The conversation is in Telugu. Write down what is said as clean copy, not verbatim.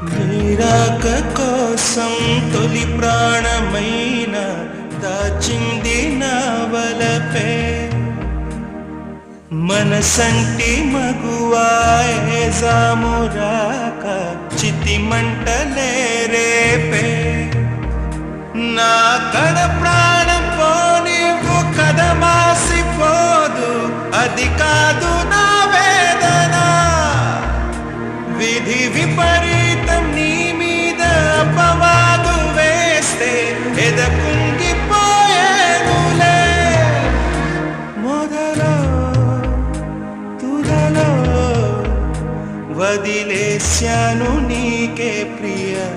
నీరాక కోసం తొలి ప్రాణమైన దాచింది నా వలపే మనసంటి మగువాయే జామురాక చితి మంటలే రేపే నా కడ ప్రాణం పోనివ్వు కదమాసిపోదు అది కాదు నా వేదన విధి విపరీతం నీ మీద అపవాదు వేస్తే ఎదకుంగిపోయేనులే మొదలో తుదలో వదిలేశాను నీకే ప్రియా